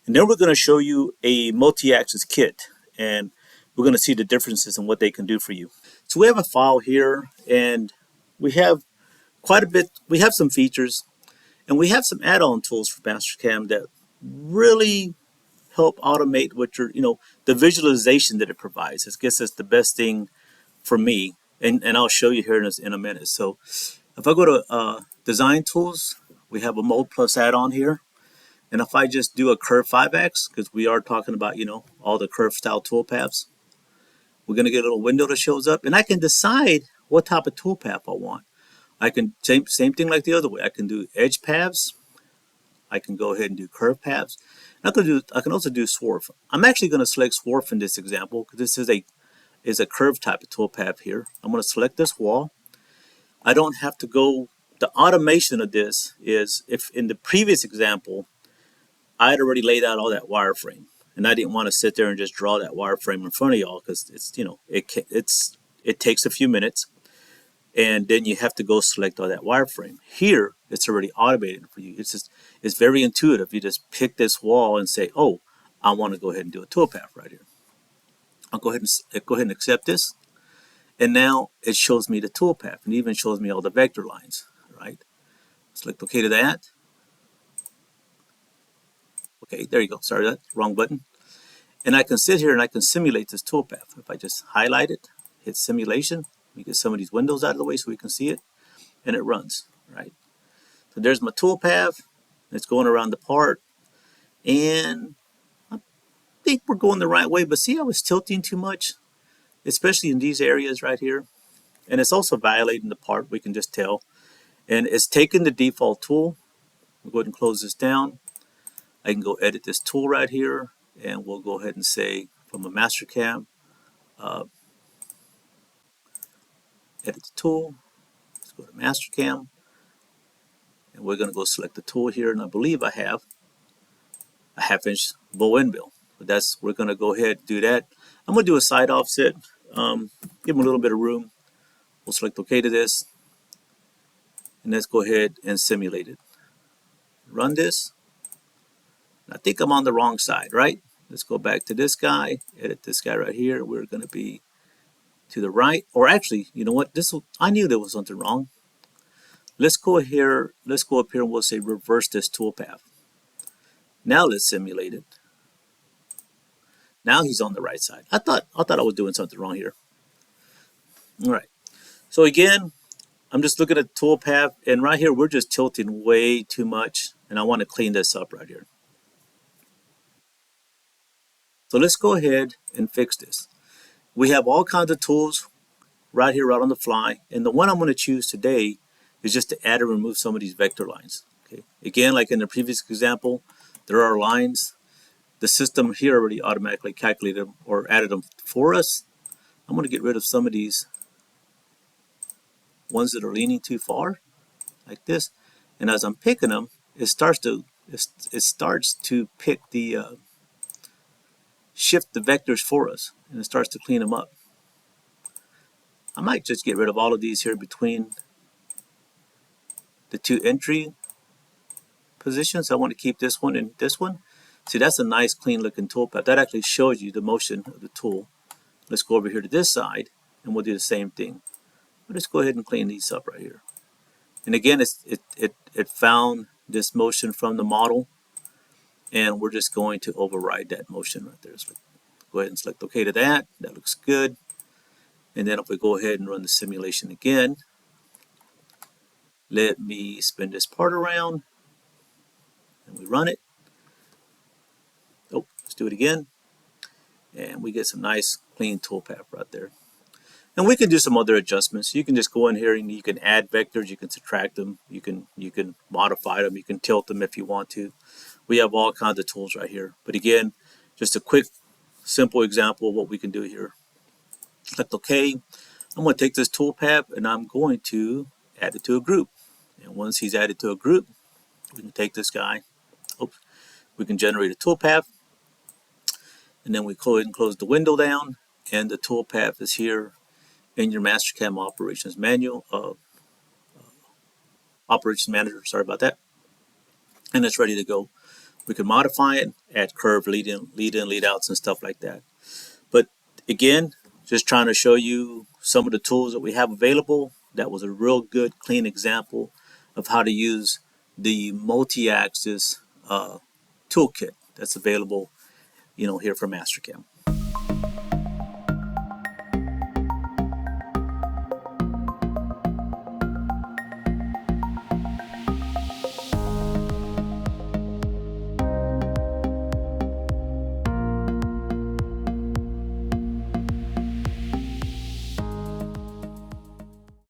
And then we're going to show you a multi-axis kit, and we're going to see the differences in what they can do for you. So we have a file here, and we have quite a bit. We have some features, and we have some add-on tools for Mastercam that really help automate what your, the visualization that it provides. I guess that's the best thing for me, and I'll show you here in a minute. So if I go to Design Tools, we have a Moldplus add-on here. And if I just do a curve 5x, because we are talking about, all the curve style toolpaths, we're going to get a little window that shows up, and I can decide what type of toolpath I want. I can, same thing like the other way. I can do edge paths. I can go ahead and do curve paths. I can also do swarf. I'm actually going to select swarf in this example, because this is a curve type of toolpath here. I'm going to select this wall. I don't have to go, the automation of this is, if in the previous example, I had already laid out all that wireframe, and I didn't want to sit there and just draw that wireframe in front of y'all, because it takes a few minutes, and then you have to go select all that wireframe. Here, it's already automated for you. It's very intuitive. You just pick this wall and say, oh, I want to go ahead and do a toolpath right here. I'll go ahead and accept this, and now it shows me the toolpath, and even shows me all the vector lines. Right? Select OK to that. Okay, there you go. Sorry, that wrong button. And I can sit here and I can simulate this toolpath. If I just highlight it, hit simulation, we get some of these windows out of the way so we can see it, and it runs, right? So there's my toolpath. It's going around the part, and I think we're going the right way, but see how it's tilting too much, especially in these areas right here. And it's also violating the part, we can just tell. And it's taking the default tool. We'll go ahead and close this down. I can go edit this tool right here, and we'll go ahead and say from a Mastercam, edit the tool. Let's go to Mastercam, and we're going to go select the tool here, and I believe I have a 1/2" bow end mill. But we're going to go ahead and do that. I'm going to do a side offset, give them a little bit of room. We'll select OK to this, and let's go ahead and simulate it. Run this. I think I'm on the wrong side, right? Let's go back to this guy, edit this guy right here. We're going to be to the right, or actually, you know what? I knew there was something wrong. Let's go here. Let's go up here and we'll say reverse this toolpath. Now let's simulate it. Now he's on the right side. I thought I was doing something wrong here. All right. So again, I'm just looking at the toolpath, and right here we're just tilting way too much, and I want to clean this up right here. So let's go ahead and fix this. We have all kinds of tools right here, right on the fly. And the one I'm going to choose today is just to add and remove some of these vector lines. Okay. Again, like in the previous example, there are lines. The system here already automatically calculated them or added them for us. I'm going to get rid of some of these ones that are leaning too far, like this. And as I'm picking them, it starts to pick the shift the vectors for us, and it starts to clean them up. I might just get rid of all of these here between the two entry positions. I want to keep this one and this one. See, that's a nice clean looking toolpath. That actually shows you the motion of the tool. Let's go over here to this side, and we'll do the same thing. We'll just go ahead and clean these up right here. And again, it found this motion from the model, and we're just going to override that motion right there. So go ahead and select OK to that. That looks good. And then if we go ahead and run the simulation again, let me spin this part around, and we run it. Oh, let's do it again. And we get some nice clean toolpath right there. And we can do some other adjustments. You can just go in here and you can add vectors, you can subtract them, you can modify them, you can tilt them if you want to. We have all kinds of tools right here. But again, just a quick, simple example of what we can do here. Select OK. I'm going to take this toolpath and I'm going to add it to a group. And once he's added to a group, we can take this guy. Oops, we can generate a toolpath. And then we go ahead and close the window down. And the toolpath is here in your Mastercam operations manual, operations manager, sorry about that. And it's ready to go. We can modify it, add curve lead in, lead outs and stuff like that. But again, just trying to show you some of the tools that we have available. That was a real good, clean example of how to use the multi-axis toolkit that's available, here from Mastercam.